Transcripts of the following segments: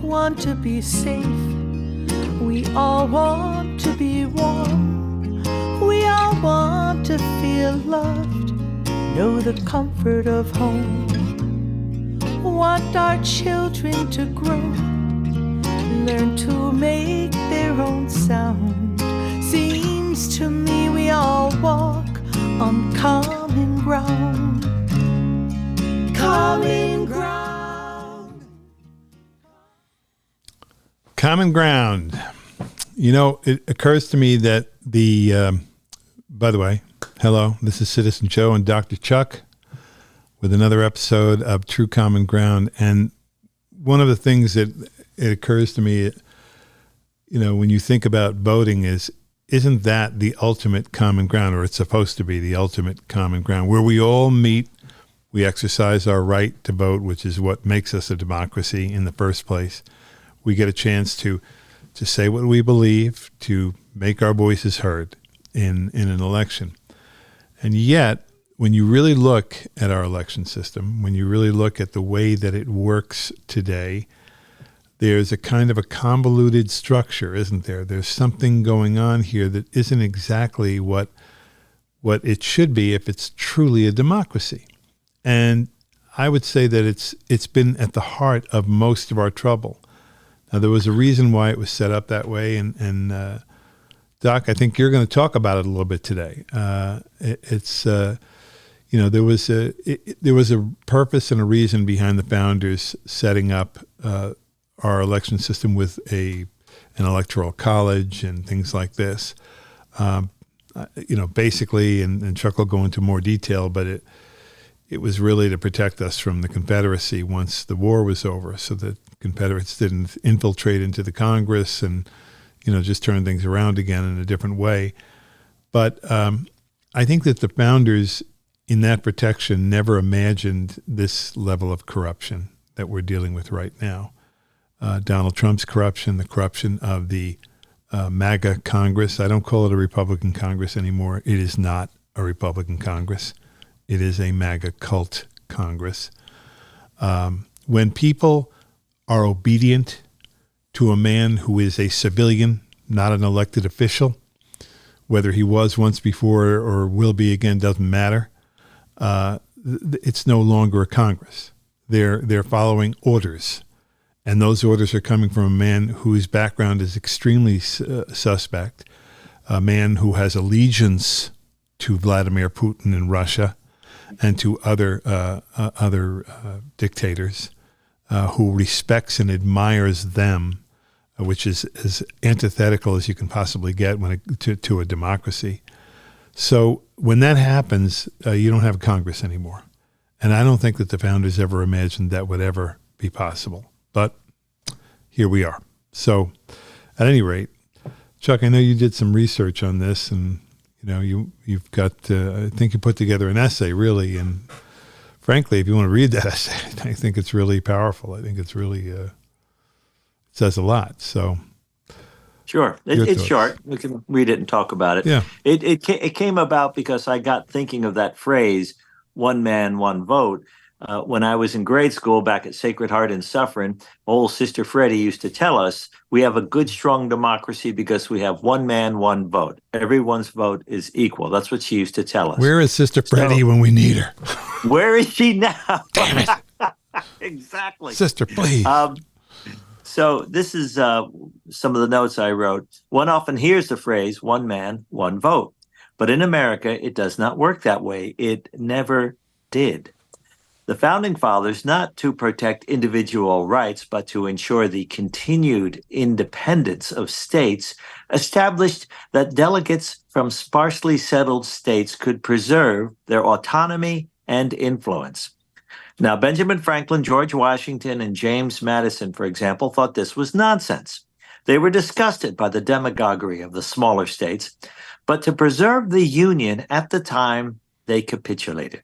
want to be safe. We all want to be warm. We all want to feel loved, know the comfort of home. Want our children to grow, learn to make their own sound. Seems to me we all walk on common ground. Common ground. Common ground. You know, it occurs to me that by the way, hello, this is Citizen Joe and Dr. Chuck with another episode of True Common Ground. And one of the things that it occurs to me, you know, when you think about voting isn't that the ultimate common ground, or it's supposed to be the ultimate common ground, where we all meet, we exercise our right to vote, which is what makes us a democracy in the first place. We get a chance to say what we believe, to make our voices heard in an election. And yet, when you really look at our election system, when you really look at the way that it works today, there's a kind of a convoluted structure, isn't there? There's something going on here that isn't exactly what it should be if it's truly a democracy. And I would say that it's been at the heart of most of our trouble. Now, there was a reason why it was set up that way, and Doc, I think you're going to talk about it a little bit today. There was a purpose and a reason behind the founders setting up our election system with an electoral college and things like this. Basically, and Chuck will go into more detail, but it was really to protect us from the Confederacy once the war was over, so that Confederates didn't infiltrate into the Congress and, just turn things around again in a different way. But I think that the founders in that protection never imagined this level of corruption that we're dealing with right now. Donald Trump's corruption, the corruption of the MAGA Congress. I don't call it a Republican Congress anymore. It is not a Republican Congress. It is a MAGA cult Congress. When people are obedient to a man who is a civilian, not an elected official, whether he was once before or will be again, doesn't matter. It's no longer a Congress. They're following orders. And those orders are coming from a man whose background is extremely suspect, a man who has allegiance to Vladimir Putin in Russia and to other dictators, who respects and admires them, which is as antithetical as you can possibly get to a democracy. So when that happens, you don't have a Congress anymore. And I don't think that the founders ever imagined that would ever be possible. But here we are. So at any rate, Chuck, I know you did some research on this, and you've got, I think you put together an essay, really. And frankly, if you want to read that essay, I think it's really powerful. I think it's really, it says a lot. So sure. It's short. We can read it and talk about it. Yeah. It came about because I got thinking of that phrase, one man, one vote. When I was in grade school back at Sacred Heart in Suffern, old Sister Freddie used to tell us we have a good, strong democracy because we have one man, one vote. Everyone's vote is equal. That's what she used to tell us. Where is Sister Freddie when we need her? Where is she now? Damn it. Exactly. Sister, please. So this is some of the notes I wrote. One often hears the phrase, one man, one vote. But in America, it does not work that way. It never did. The Founding Fathers, not to protect individual rights, but to ensure the continued independence of states, established that delegates from sparsely settled states could preserve their autonomy and influence. Now, Benjamin Franklin, George Washington, and James Madison, for example, thought this was nonsense. They were disgusted by the demagoguery of the smaller states, but to preserve the Union at the time, they capitulated.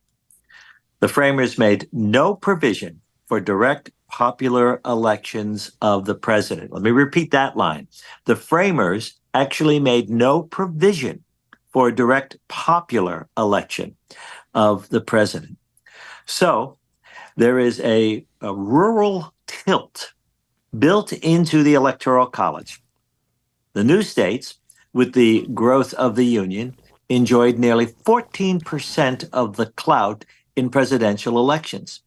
The framers made no provision for direct popular elections of the president. Let me repeat that line. The framers actually made no provision for a direct popular election of the president. So there is a rural tilt built into the Electoral College. The new states, with the growth of the Union, enjoyed nearly 14% of the clout in presidential elections.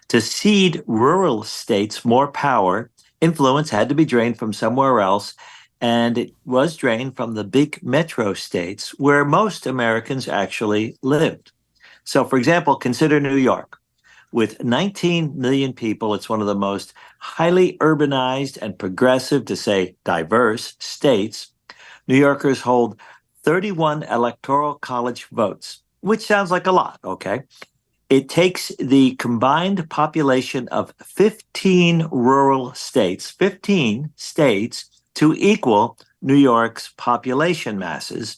To cede rural states more power, influence had to be drained from somewhere else, and it was drained from the big metro states where most Americans actually lived. So, for example, consider New York. With 19 million people, it's one of the most highly urbanized and progressive, to say diverse, states. New Yorkers hold 31 electoral college votes, which sounds like a lot, okay? It takes the combined population of 15 rural states, 15 states, to equal New York's population masses.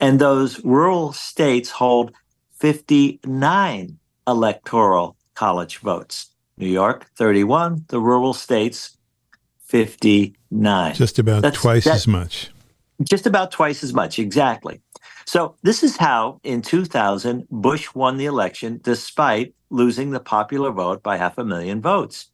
And those rural states hold 59 electoral college votes. New York, 31, the rural states, 59. Just about twice as much. Just about twice as much, exactly. So this is how, in 2000, Bush won the election despite losing the popular vote by 500,000 votes.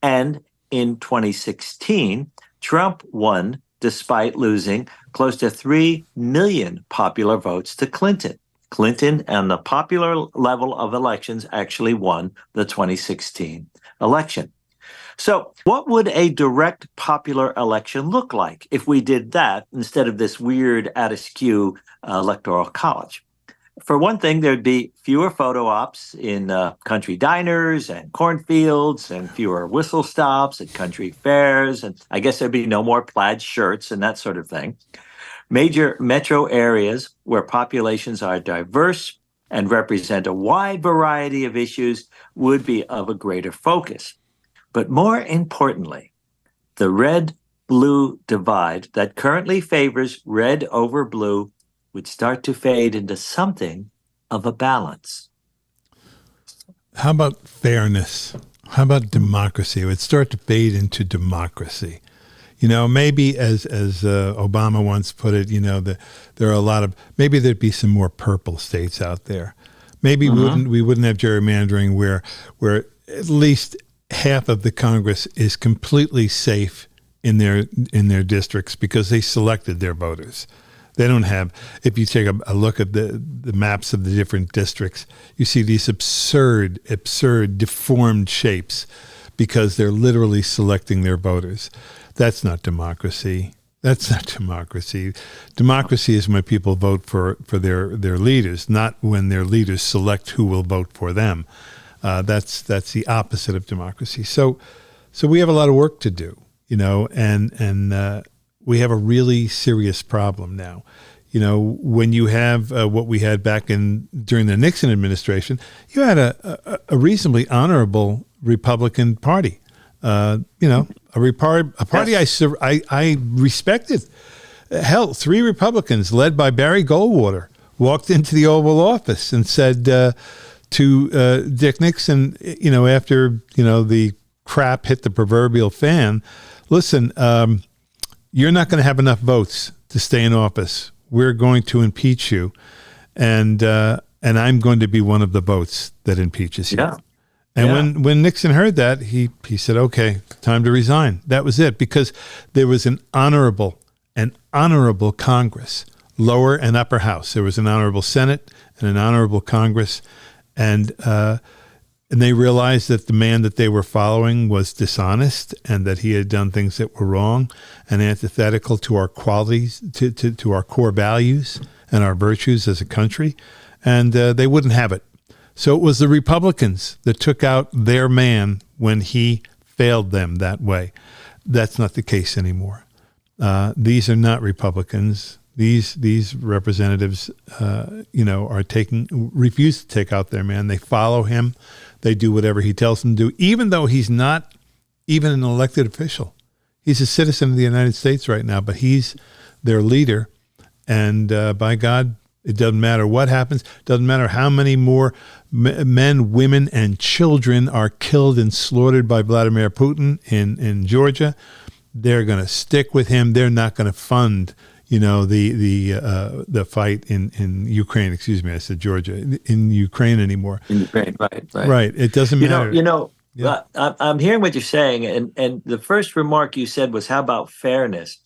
And in 2016, Trump won despite losing close to 3 million popular votes to Clinton. Clinton, on the popular level of elections, actually won the 2016 election. So what would a direct popular election look like if we did that instead of this weird askew electoral college? For one thing, there'd be fewer photo ops in country diners and cornfields, and fewer whistle stops at country fairs. And I guess there'd be no more plaid shirts and that sort of thing. Major metro areas where populations are diverse and represent a wide variety of issues would be of a greater focus. But more importantly, the red-blue divide that currently favors red over blue would start to fade into something of a balance. How about fairness? How about democracy? It would start to fade into democracy. You know, maybe as Obama once put it, you know, there are a lot of, maybe there'd be some more purple states out there. Maybe we wouldn't have gerrymandering where at least half of the Congress is completely safe in their districts because they selected their voters. They don't have, if you take a look at the maps of the different districts, you see these absurd, deformed shapes because they're literally selecting their voters. That's not democracy. That's not democracy. Democracy is when people vote for their leaders, not when their leaders select who will vote for them. That's the opposite of democracy. So we have a lot of work to do, you know, and we have a really serious problem now. You know, when you have what we had back during the Nixon administration, you had a reasonably honorable Republican Party. You know, a party Yes. I respected. Hell, 3 Republicans led by Barry Goldwater walked into the Oval Office and said to Dick Nixon, you know, after, you know, the crap hit the proverbial fan, listen, you're not going to have enough votes to stay in office. We're going to impeach you, and I'm going to be one of the votes that impeaches you. Yeah. And when Nixon heard that, he said, okay, time to resign. That was it, because there was an honorable Congress, lower and upper house. There was an honorable Senate and an honorable Congress, and they realized that the man that they were following was dishonest and that he had done things that were wrong and antithetical to our qualities, to our core values and our virtues as a country, and they wouldn't have it. So it was the Republicans that took out their man when he failed them that way. That's not the case anymore. These are not Republicans. These representatives, refuse to take out their man. They follow him. They do whatever he tells them to do, even though he's not even an elected official. He's a citizen of the United States right now, but he's their leader. And by God, it doesn't matter what happens. It doesn't matter how many more men, women, and children are killed and slaughtered by Vladimir Putin in Georgia. They're going to stick with him. They're not going to fund, the fight in Ukraine. Excuse me, I said Georgia. In Ukraine anymore. In Ukraine, right. Right. It doesn't matter. Yeah. But I'm hearing what you're saying, and the first remark you said was, "How about fairness?"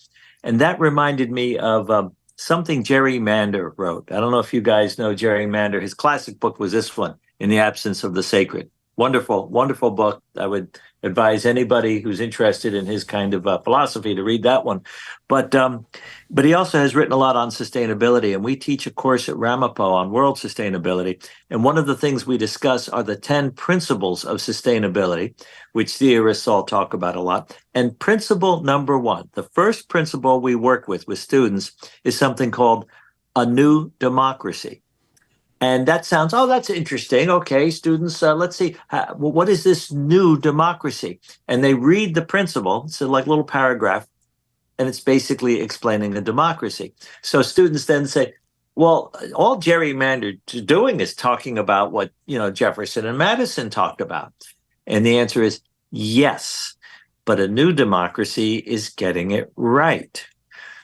And that reminded me of something Gerrymander wrote. I don't know if you guys know Gerrymander. His classic book was this one, "In the Absence of the Sacred." Wonderful, wonderful book. I would advise anybody who's interested in his kind of philosophy to read that one. But but he also has written a lot on sustainability, and we teach a course at Ramapo on world sustainability. And one of the things we discuss are the 10 principles of sustainability, which theorists all talk about a lot. And principle number one, the first principle we work with students, is something called a new democracy. And that sounds, oh, that's interesting. Okay, students, let's see, what is this new democracy? And they read the principle, it's like a little paragraph, and it's basically explaining a democracy. So students then say, well, all gerrymandered doing is talking about what, Jefferson and Madison talked about. And the answer is yes, but a new democracy is getting it right,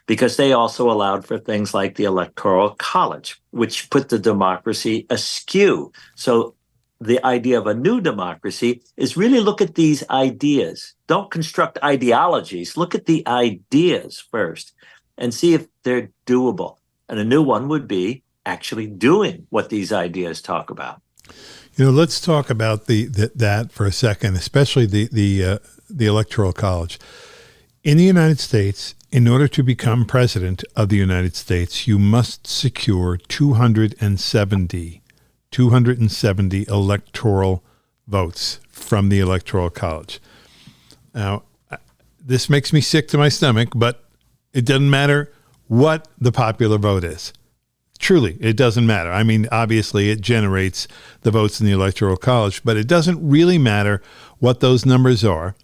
because they also allowed for things like the Electoral College, which put the democracy askew. So the idea of a new democracy is really look at these ideas. Don't construct ideologies. Look at the ideas first and see if they're doable. And a new one would be actually doing what these ideas talk about. Let's talk about that for a second, especially the Electoral College. In the United States, in order to become president of the United States, you must secure 270 electoral votes from the Electoral College. Now, this makes me sick to my stomach, but it doesn't matter what the popular vote is. Truly, it doesn't matter. I mean, obviously, it generates the votes in the Electoral College, but it doesn't really matter what those numbers are,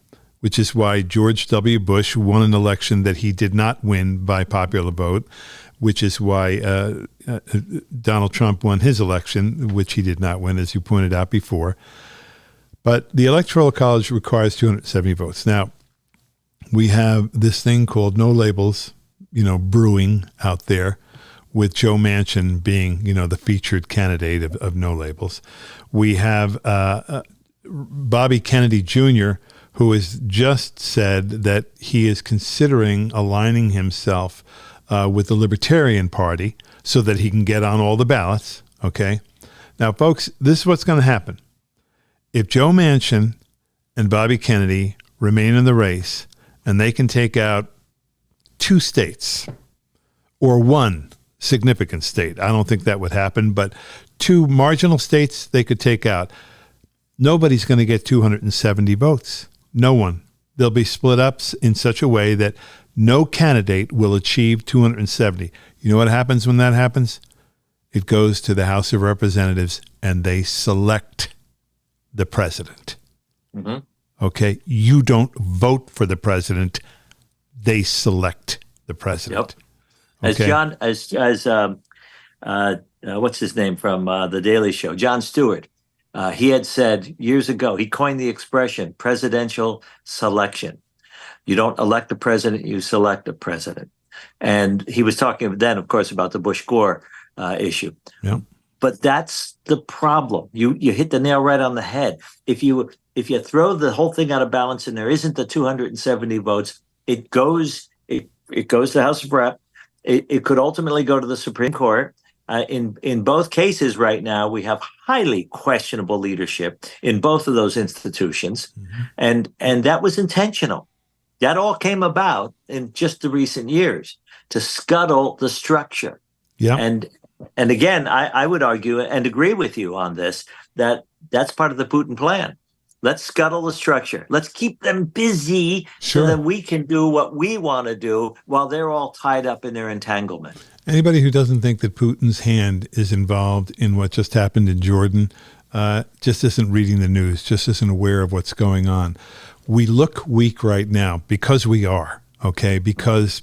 which is why George W. Bush won an election that he did not win by popular vote, which is why Donald Trump won his election, which he did not win, as you pointed out before. But the Electoral College requires 270 votes. Now, we have this thing called no labels, brewing out there, with Joe Manchin being, the featured candidate of no labels. We have Bobby Kennedy Jr., who has just said that he is considering aligning himself with the Libertarian Party so that he can get on all the ballots, okay? Now, folks, this is what's going to happen. If Joe Manchin and Bobby Kennedy remain in the race and they can take out 2 states or 1 significant state, I don't think that would happen, but 2 marginal states they could take out, nobody's going to get 270 votes. No one. They'll be split up in such a way that no candidate will achieve 270. You know what happens when that happens? It goes to the House of Representatives and they select the president. Mm-hmm. Okay? You don't vote for the president. They select the president. Yep. Okay? What's his name from The Daily Show? Jon Stewart. He had said years ago, he coined the expression presidential selection. You don't elect a president, you select a president. And he was talking then, of course, about the Bush-Gore issue. Yeah. But that's the problem. You hit the nail right on the head. If you throw the whole thing out of balance and there isn't the 270 votes, it goes to the House of Rep. It could ultimately go to the Supreme Court. In both cases right now, we have highly questionable leadership in both of those institutions. Mm-hmm. And that was intentional. That all came about in just the recent years to scuttle the structure. Yeah. And again, I would argue and agree with you on this, that that's part of the Putin plan. Let's scuttle the structure. Let's keep them busy so that we can do what we want to do while they're all tied up in their entanglement. Anybody who doesn't think that Putin's hand is involved in what just happened in Jordan just isn't reading the news, just isn't aware of what's going on. We look weak right now because we are, okay? Because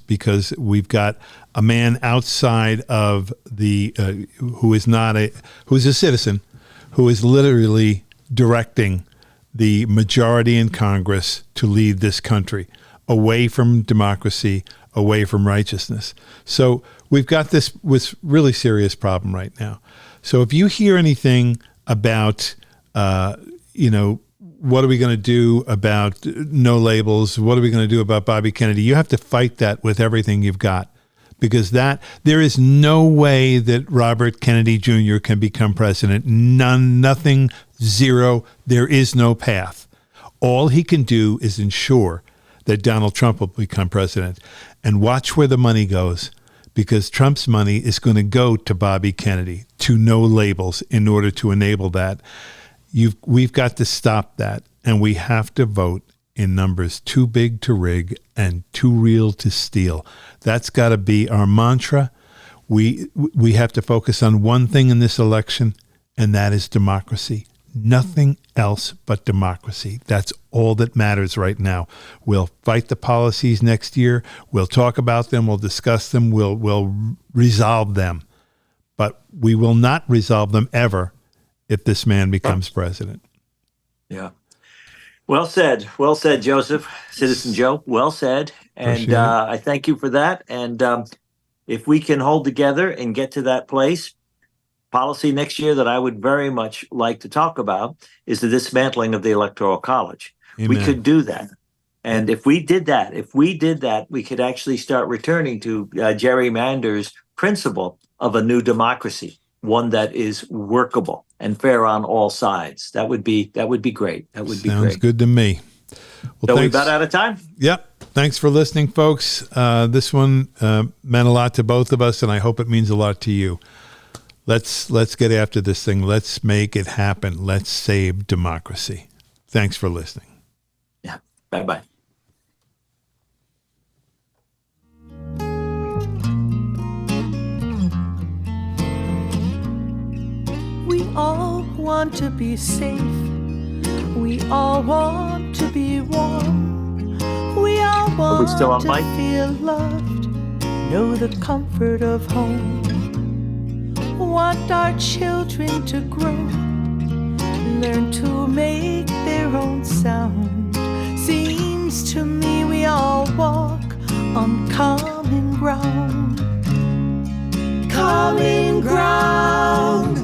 we've got a man outside of the who's a citizen, who is literally directing the majority in Congress to lead this country away from democracy, away from righteousness. So we've got this really serious problem right now. So if you hear anything about, what are we going to do about no labels? What are we going to do about Bobby Kennedy? You have to fight that with everything you've got, because there is no way that Robert Kennedy Jr. can become president. None, nothing, zero. There is no path. All he can do is ensure that Donald Trump will become president, and watch where the money goes, because Trump's money is going to go to Bobby Kennedy, to no labels, in order to enable that. We've got to stop that, and we have to vote in numbers too big to rig and too real to steal. That's got to be our mantra. We have to focus on one thing in this election, and that is democracy. Nothing else but democracy. That's all that matters right now. We'll fight the policies next year. We'll talk about them. We'll discuss them. We'll resolve them. But we will not resolve them ever if this man becomes president. Yeah. Well said. Well said, Joseph. Citizen Joe. Well said. And I thank you for that. And if we can hold together and get to that place, policy next year that I would very much like to talk about is the dismantling of the Electoral College. Amen. We could do that. And if we did that, we could actually start returning to Gerrymander's principle of a new democracy, one that is workable and fair on all sides. That would be great. That would be great. Sounds good to me. Well, so we're about out of time. Yep. Thanks for listening, folks. This one meant a lot to both of us, and I hope it means a lot to you. Let's get after this thing. Let's make it happen. Let's save democracy. Thanks for listening. Yeah. Bye-bye. We all want to be safe. We all want to be warm. We all want still on to mic? feel loved, know the comfort of home. Want our children to grow, learn to make their own sound. Seems to me we all walk on common ground. Common ground.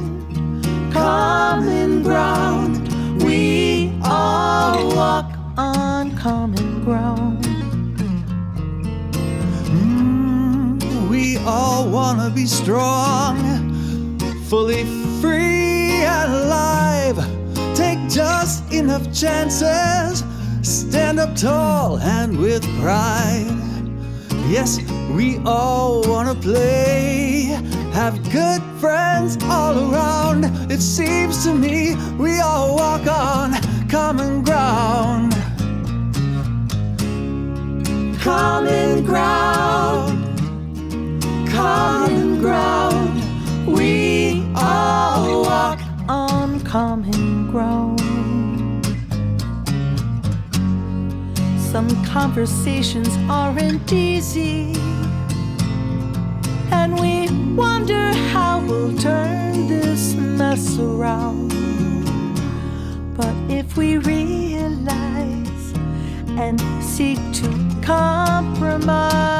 Common ground. We all walk on common ground. We all wanna be strong, fully free and alive. Take just enough chances, stand up tall and with pride. Yes, we all wanna play, have good friends all around. It seems to me we all walk on common ground. Common ground. Common ground. We all walk on common ground. Some conversations aren't easy, and we wonder how we'll turn this mess around. But if we realize and seek to compromise,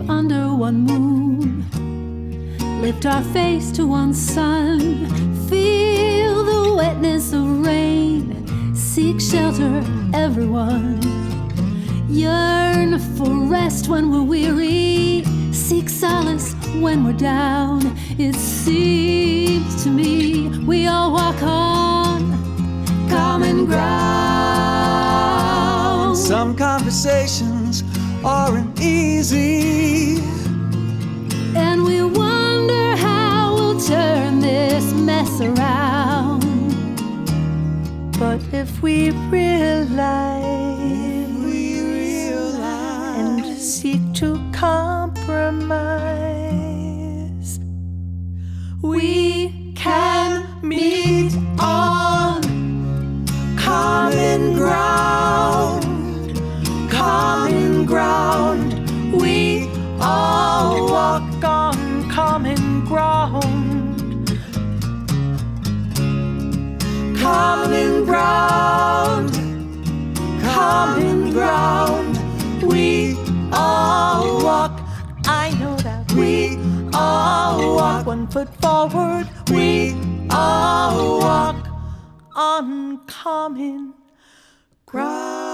under one moon, lift our face to one sun, feel the wetness of rain, seek shelter, everyone. Yearn for rest when we're weary, seek solace when we're down. It seems to me we all walk on common ground. Some conversations aren't easy, and we wonder how we'll turn this mess around. But if we realize and seek to compromise, we can meet on common ground. common ground. Common ground, common ground. We all walk, I know that. We all walk 1 foot forward. We all walk on common ground.